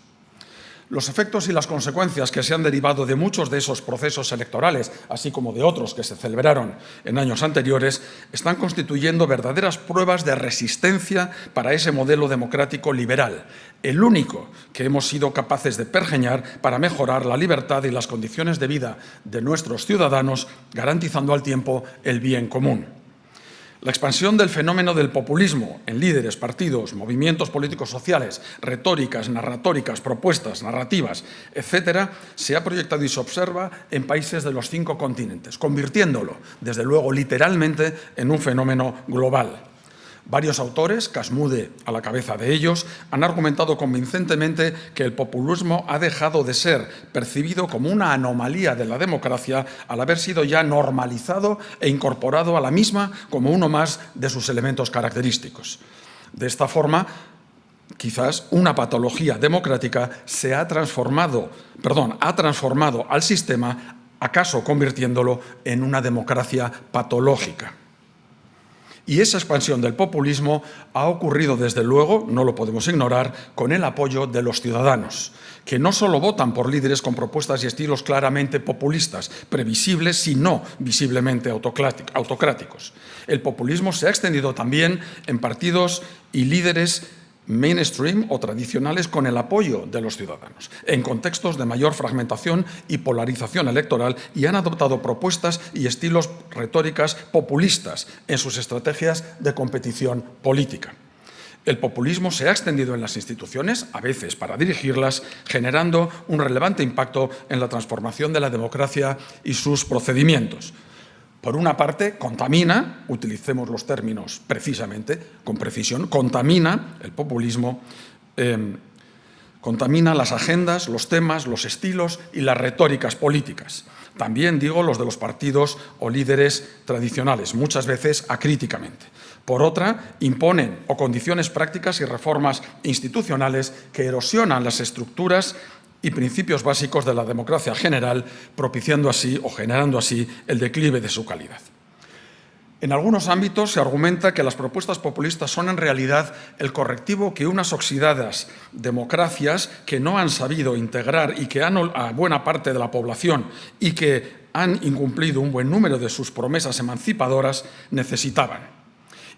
Los efectos y las consecuencias que se han derivado de muchos de esos procesos electorales, así como de otros que se celebraron en años anteriores, están constituyendo verdaderas pruebas de resistencia para ese modelo democrático liberal, el único que hemos sido capaces de pergeñar para mejorar la libertad y las condiciones de vida de nuestros ciudadanos, garantizando al tiempo el bien común. La expansión del fenómeno del populismo en líderes, partidos, movimientos políticos sociales, retóricas, narratóricas, propuestas, narrativas, etcétera, se ha proyectado y se observa en países de los 5 continentes, convirtiéndolo, desde luego, literalmente en un fenómeno global. Varios autores, Casmude a la cabeza de ellos, han argumentado convincentemente que el populismo ha dejado de ser percibido como una anomalía de la democracia al haber sido ya normalizado e incorporado a la misma como uno más de sus elementos característicos. De esta forma, quizás una patología democrática ha transformado al sistema, acaso convirtiéndolo en una democracia patológica. Y esa expansión del populismo ha ocurrido, desde luego, no lo podemos ignorar, con el apoyo de los ciudadanos, que no solo votan por líderes con propuestas y estilos claramente populistas, previsibles, sino visiblemente autocráticos. El populismo se ha extendido también en partidos y líderes mainstream o tradicionales con el apoyo de los ciudadanos, en contextos de mayor fragmentación y polarización electoral, y han adoptado propuestas y estilos retóricas populistas en sus estrategias de competición política. El populismo se ha extendido en las instituciones, a veces para dirigirlas, generando un relevante impacto en la transformación de la democracia y sus procedimientos. Por una parte, contamina, utilicemos los términos precisamente, con precisión, contamina el populismo, contamina las agendas, los temas, los estilos y las retóricas políticas. También digo los de los partidos o líderes tradicionales, muchas veces acríticamente. Por otra, imponen o condiciones prácticas y reformas institucionales que erosionan las estructuras y principios básicos de la democracia general, propiciando así o generando así el declive de su calidad. En algunos ámbitos se argumenta que las propuestas populistas son en realidad el correctivo que unas oxidadas democracias que no han sabido integrar y que han a buena parte de la población y que han incumplido un buen número de sus promesas emancipadoras necesitaban.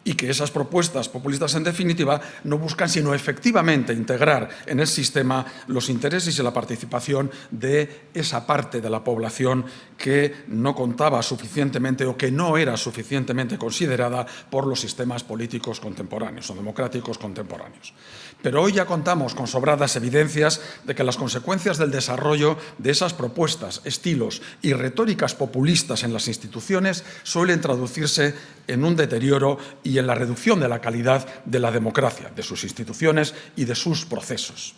y que esas propuestas populistas, en definitiva, no buscan sino efectivamente integrar en el sistema los intereses y la participación de esa parte de la población que no contaba suficientemente o que no era suficientemente considerada por los sistemas políticos contemporáneos o democráticos contemporáneos. Pero hoy ya contamos con sobradas evidencias de que las consecuencias del desarrollo de esas propuestas, estilos y retóricas populistas en las instituciones suelen traducirse en un deterioro y en la reducción de la calidad de la democracia, de sus instituciones y de sus procesos.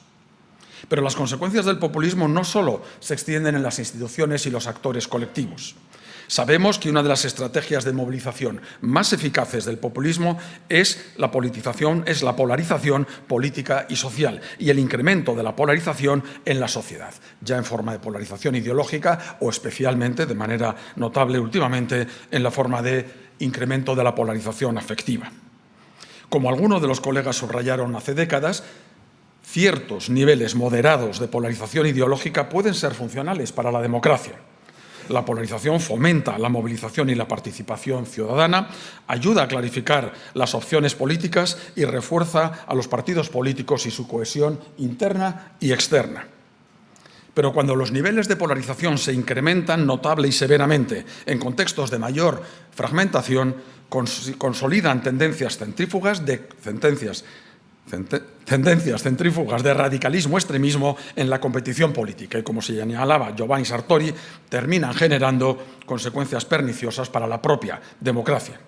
Pero las consecuencias del populismo no solo se extienden en las instituciones y los actores colectivos. Sabemos que una de las estrategias de movilización más eficaces del populismo es la politización, es la polarización política y social y el incremento de la polarización en la sociedad, ya en forma de polarización ideológica o especialmente, de manera notable últimamente, en la forma de incremento de la polarización afectiva. Como algunos de los colegas subrayaron hace décadas, ciertos niveles moderados de polarización ideológica pueden ser funcionales para la democracia. La polarización fomenta la movilización y la participación ciudadana, ayuda a clarificar las opciones políticas y refuerza a los partidos políticos y su cohesión interna y externa. Pero cuando los niveles de polarización se incrementan notable y severamente en contextos de mayor fragmentación, consolidan tendencias centrífugas de radicalismo extremismo en la competición política y, como señalaba Giovanni Sartori, terminan generando consecuencias perniciosas para la propia democracia.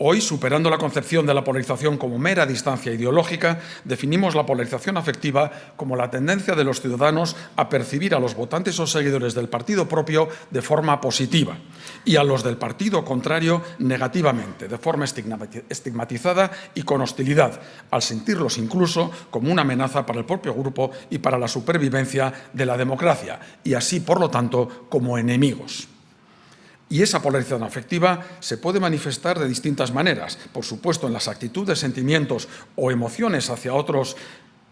Hoy, superando la concepción de la polarización como mera distancia ideológica, definimos la polarización afectiva como la tendencia de los ciudadanos a percibir a los votantes o seguidores del partido propio de forma positiva y a los del partido contrario negativamente, de forma estigmatizada y con hostilidad, al sentirlos incluso como una amenaza para el propio grupo y para la supervivencia de la democracia, y así, por lo tanto, como enemigos. Y esa polarización afectiva se puede manifestar de distintas maneras, por supuesto en las actitudes, sentimientos o emociones hacia otros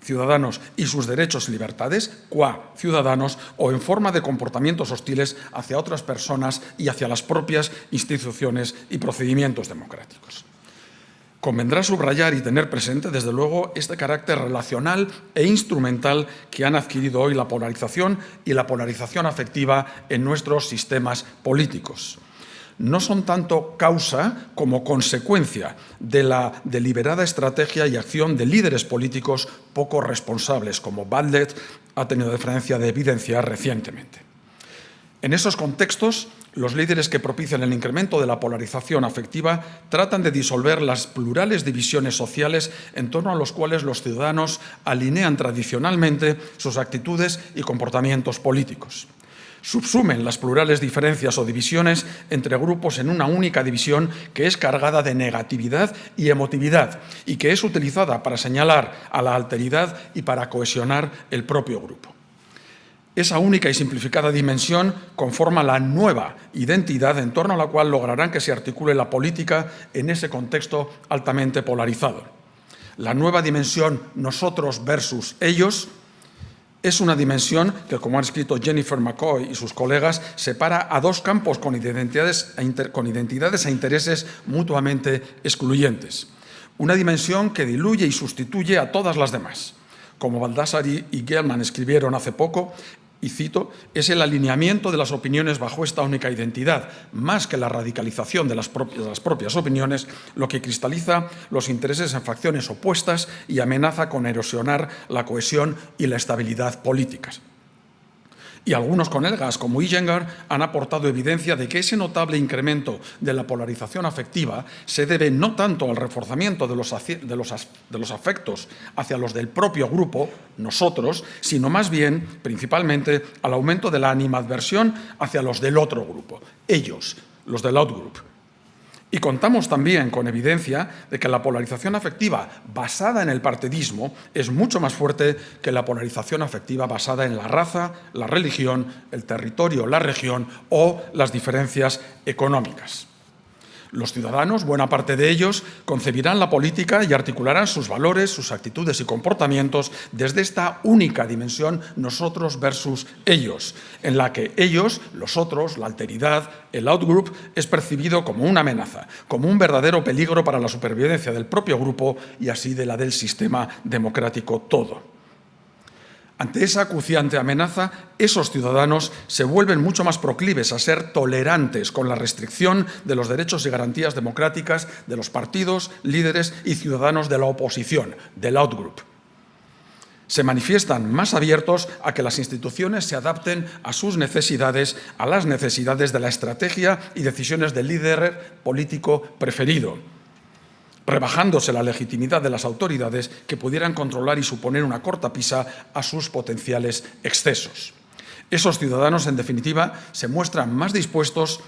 ciudadanos y sus derechos y libertades, qua ciudadanos, o en forma de comportamientos hostiles hacia otras personas y hacia las propias instituciones y procedimientos democráticos. Convendrá subrayar y tener presente, desde luego, este carácter relacional e instrumental que han adquirido hoy la polarización y la polarización afectiva en nuestros sistemas políticos. No son tanto causa como consecuencia de la deliberada estrategia y acción de líderes políticos poco responsables, como Bartlett ha tenido deferencia de evidenciar recientemente. En esos contextos, los líderes que propician el incremento de la polarización afectiva tratan de disolver las plurales divisiones sociales en torno a los cuales los ciudadanos alinean tradicionalmente sus actitudes y comportamientos políticos. Subsumen las plurales diferencias o divisiones entre grupos en una única división que es cargada de negatividad y emotividad y que es utilizada para señalar a la alteridad y para cohesionar el propio grupo. Esa única y simplificada dimensión conforma la nueva identidad en torno a la cual lograrán que se articule la política en ese contexto altamente polarizado. La nueva dimensión nosotros versus ellos es una dimensión que, como han escrito Jennifer McCoy y sus colegas, separa a dos campos con identidades e intereses mutuamente excluyentes. Una dimensión que diluye y sustituye a todas las demás. Como Baldassari y Gelman escribieron hace poco, y cito, es el alineamiento de las opiniones bajo esta única identidad, más que la radicalización de las propias opiniones, lo que cristaliza los intereses en facciones opuestas y amenaza con erosionar la cohesión y la estabilidad políticas. Y algunos colegas, como Iyengar, han aportado evidencia de que ese notable incremento de la polarización afectiva se debe no tanto al reforzamiento de los afectos hacia los del propio grupo, nosotros, sino más bien, principalmente, al aumento de la animadversión hacia los del otro grupo, ellos, los del outgroup. Y contamos también con evidencia de que la polarización afectiva basada en el partidismo es mucho más fuerte que la polarización afectiva basada en la raza, la religión, el territorio, la región o las diferencias económicas. Los ciudadanos, buena parte de ellos, concebirán la política y articularán sus valores, sus actitudes y comportamientos desde esta única dimensión nosotros versus ellos, en la que ellos, los otros, la alteridad, el outgroup, es percibido como una amenaza, como un verdadero peligro para la supervivencia del propio grupo y así de la del sistema democrático todo. Ante esa acuciante amenaza, esos ciudadanos se vuelven mucho más proclives a ser tolerantes con la restricción de los derechos y garantías democráticas de los partidos, líderes y ciudadanos de la oposición, del outgroup. Se manifiestan más abiertos a que las instituciones se adapten a sus necesidades, a las necesidades de la estrategia y decisiones del líder político preferido, rebajándose la legitimidad de las autoridades que pudieran controlar y suponer una cortapisa a sus potenciales excesos. Esos ciudadanos, en definitiva, se muestran más dispuestos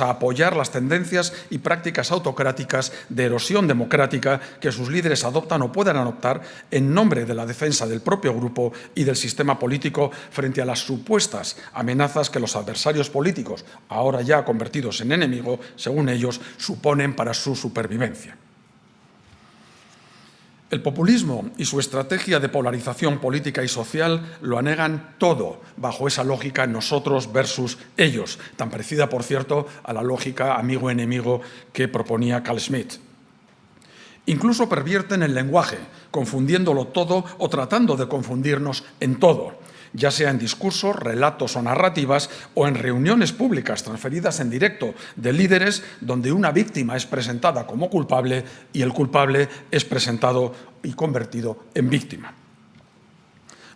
a apoyar las tendencias y prácticas autocráticas de erosión democrática que sus líderes adoptan o puedan adoptar en nombre de la defensa del propio grupo y del sistema político frente a las supuestas amenazas que los adversarios políticos, ahora ya convertidos en enemigo, según ellos, suponen para su supervivencia. El populismo y su estrategia de polarización política y social lo anegan todo bajo esa lógica nosotros versus ellos, tan parecida, por cierto, a la lógica amigo-enemigo que proponía Carl Schmitt. Incluso pervierten el lenguaje, confundiéndolo todo o tratando de confundirnos en todo, ya sea en discursos, relatos o narrativas o en reuniones públicas transferidas en directo de líderes donde una víctima es presentada como culpable y el culpable es presentado y convertido en víctima.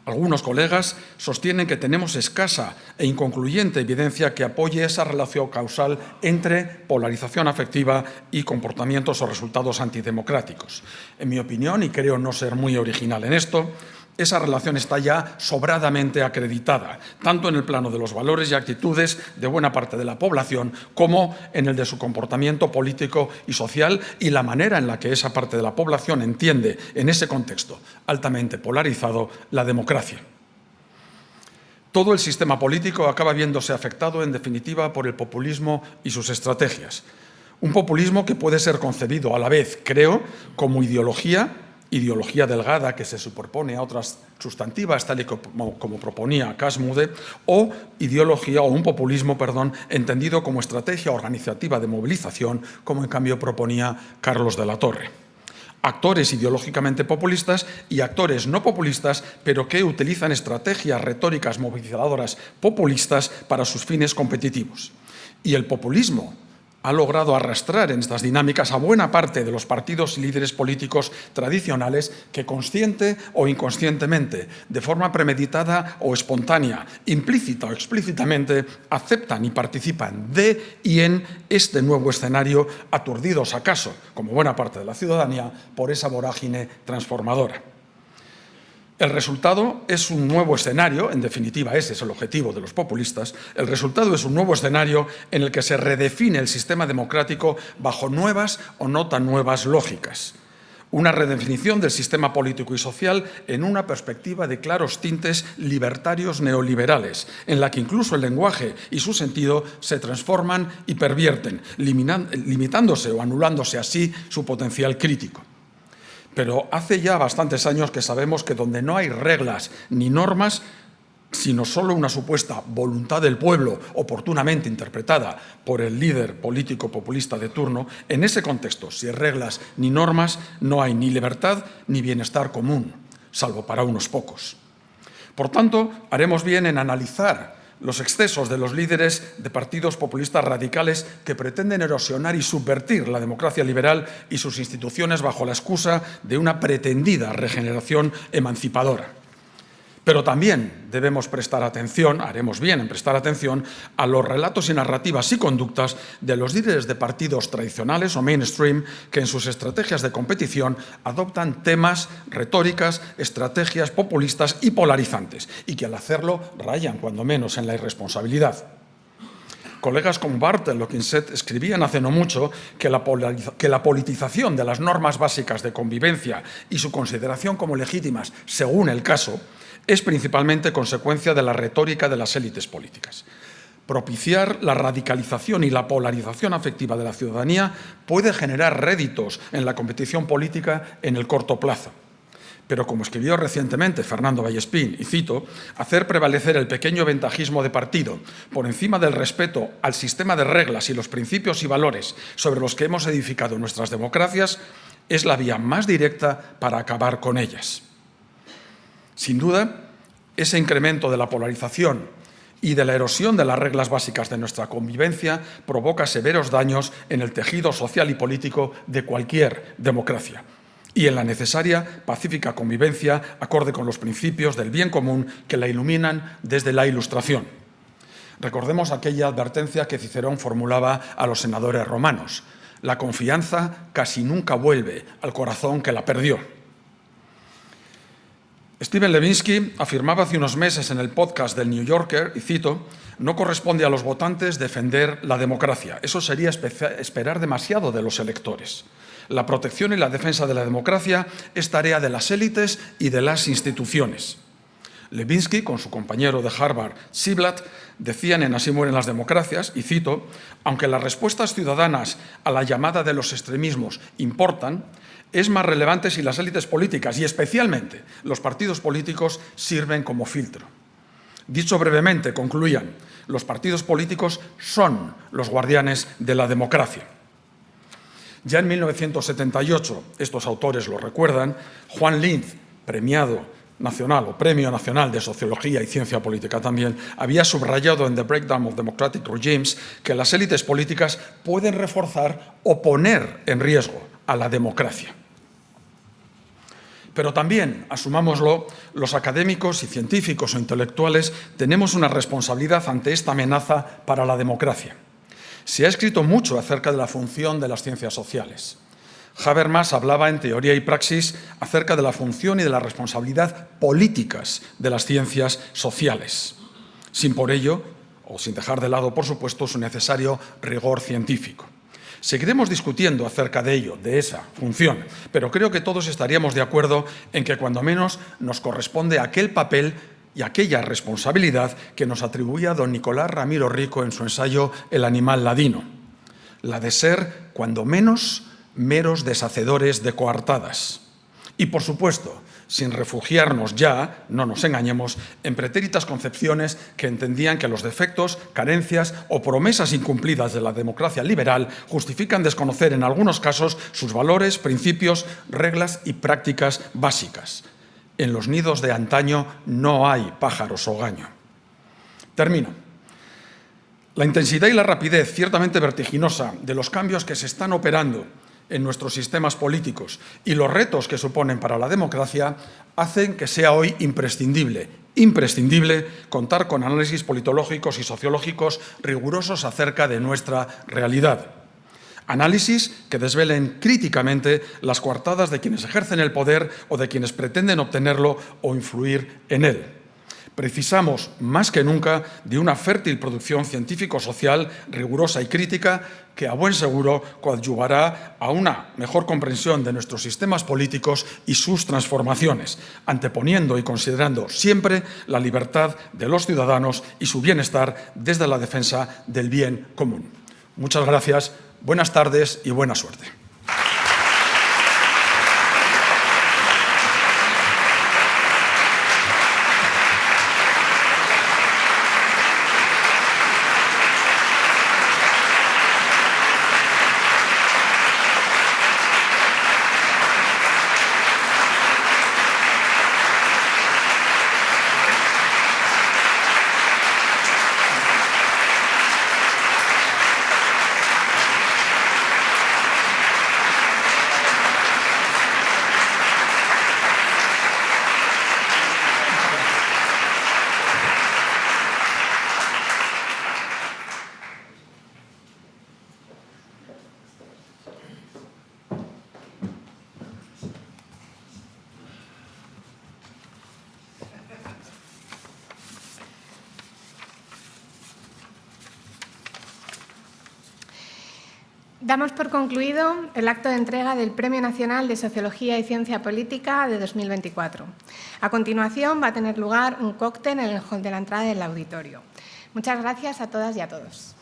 Algunos colegas sostienen que tenemos escasa e inconcluyente evidencia que apoye esa relación causal entre polarización afectiva y comportamientos o resultados antidemocráticos. En mi opinión, y creo no ser muy original en esto, esa relación está ya sobradamente acreditada, tanto en el plano de los valores y actitudes de buena parte de la población como en el de su comportamiento político y social y la manera en la que esa parte de la población entiende en ese contexto altamente polarizado la democracia. Todo el sistema político acaba viéndose afectado, en definitiva, por el populismo y sus estrategias. Un populismo que puede ser concebido a la vez, creo, como ideología delgada que se superpone a otras sustantivas, tal y como proponía Casmude, o un populismo, entendido como estrategia organizativa de movilización, como en cambio proponía Carlos de la Torre. Actores ideológicamente populistas y actores no populistas, pero que utilizan estrategias retóricas movilizadoras populistas para sus fines competitivos. Y el populismo ha logrado arrastrar en estas dinámicas a buena parte de los partidos y líderes políticos tradicionales que consciente o inconscientemente, de forma premeditada o espontánea, implícita o explícitamente, aceptan y participan de y en este nuevo escenario, aturdidos acaso, como buena parte de la ciudadanía, por esa vorágine transformadora. El resultado es un nuevo escenario, en definitiva ese es el objetivo de los populistas, el resultado es un nuevo escenario en el que se redefine el sistema democrático bajo nuevas o no tan nuevas lógicas. Una redefinición del sistema político y social en una perspectiva de claros tintes libertarios neoliberales, en la que incluso el lenguaje y su sentido se transforman y pervierten, limitándose o anulándose así su potencial crítico. Pero hace ya bastantes años que sabemos que donde no hay reglas ni normas, sino solo una supuesta voluntad del pueblo oportunamente interpretada por el líder político populista de turno, en ese contexto, sin reglas ni normas, no hay ni libertad ni bienestar común, salvo para unos pocos. Por tanto, haremos bien en analizar los excesos de los líderes de partidos populistas radicales que pretenden erosionar y subvertir la democracia liberal y sus instituciones bajo la excusa de una pretendida regeneración emancipadora. Pero también debemos prestar atención, haremos bien en prestar atención, a los relatos y narrativas y conductas de los líderes de partidos tradicionales o mainstream que en sus estrategias de competición adoptan temas, retóricas, estrategias populistas y polarizantes, y que al hacerlo rayan cuando menos en la irresponsabilidad. Colegas como Bartel o Quinset escribían hace no mucho que la politización de las normas básicas de convivencia y su consideración como legítimas según el caso es principalmente consecuencia de la retórica de las élites políticas. Propiciar la radicalización y la polarización afectiva de la ciudadanía puede generar réditos en la competición política en el corto plazo. Pero, como escribió recientemente Fernando Vallespín, y cito, hacer prevalecer el pequeño ventajismo de partido por encima del respeto al sistema de reglas y los principios y valores sobre los que hemos edificado nuestras democracias es la vía más directa para acabar con ellas. Sin duda, ese incremento de la polarización y de la erosión de las reglas básicas de nuestra convivencia provoca severos daños en el tejido social y político de cualquier democracia y en la necesaria pacífica convivencia acorde con los principios del bien común que la iluminan desde la Ilustración. Recordemos aquella advertencia que Cicerón formulaba a los senadores romanos: la confianza casi nunca vuelve al corazón que la perdió. Stephen Levinsky afirmaba hace unos meses en el podcast del New Yorker, y cito, no corresponde a los votantes defender la democracia. Eso sería esperar demasiado de los electores. La protección y la defensa de la democracia es tarea de las élites y de las instituciones. Levinsky, con su compañero de Harvard, Ziblatt, decían en Así mueren las democracias, y cito, aunque las respuestas ciudadanas a la llamada de los extremismos importan, es más relevante si las élites políticas y especialmente los partidos políticos sirven como filtro. Dicho brevemente, concluían, los partidos políticos son los guardianes de la democracia. Ya en 1978, estos autores lo recuerdan, Juan Linz, premiado nacional o Premio Nacional de Sociología y Ciencia Política también, había subrayado en The Breakdown of Democratic Regimes que las élites políticas pueden reforzar o poner en riesgo a la democracia. Pero también, asumámoslo, los académicos y científicos o intelectuales tenemos una responsabilidad ante esta amenaza para la democracia. Se ha escrito mucho acerca de la función de las ciencias sociales. Habermas hablaba en Teoría y Praxis acerca de la función y de la responsabilidad políticas de las ciencias sociales, sin por ello, o sin dejar de lado, por supuesto, su necesario rigor científico. Seguiremos discutiendo acerca de ello, de esa función, pero creo que todos estaríamos de acuerdo en que cuando menos nos corresponde aquel papel y aquella responsabilidad que nos atribuía don Nicolás Ramiro Rico en su ensayo El animal ladino, la de ser, cuando menos, meros deshacedores de coartadas. Y, por supuesto, sin refugiarnos ya, no nos engañemos, en pretéritas concepciones que entendían que los defectos, carencias o promesas incumplidas de la democracia liberal justifican desconocer en algunos casos sus valores, principios, reglas y prácticas básicas. En los nidos de antaño no hay pájaros hogaño. Termino. La intensidad y la rapidez ciertamente vertiginosa de los cambios que se están operando en nuestros sistemas políticos y los retos que suponen para la democracia hacen que sea hoy imprescindible contar con análisis politológicos y sociológicos rigurosos acerca de nuestra realidad. Análisis que desvelen críticamente las coartadas de quienes ejercen el poder o de quienes pretenden obtenerlo o influir en él. Precisamos, más que nunca, de una fértil producción científico-social rigurosa y crítica que, a buen seguro, coadyuvará a una mejor comprensión de nuestros sistemas políticos y sus transformaciones, anteponiendo y considerando siempre la libertad de los ciudadanos y su bienestar desde la defensa del bien común. Muchas gracias, buenas tardes y buena suerte. Damos por concluido el acto de entrega del Premio Nacional de Sociología y Ciencia Política de 2024. A continuación va a tener lugar un cóctel en el hall de la entrada del auditorio. Muchas gracias a todas y a todos.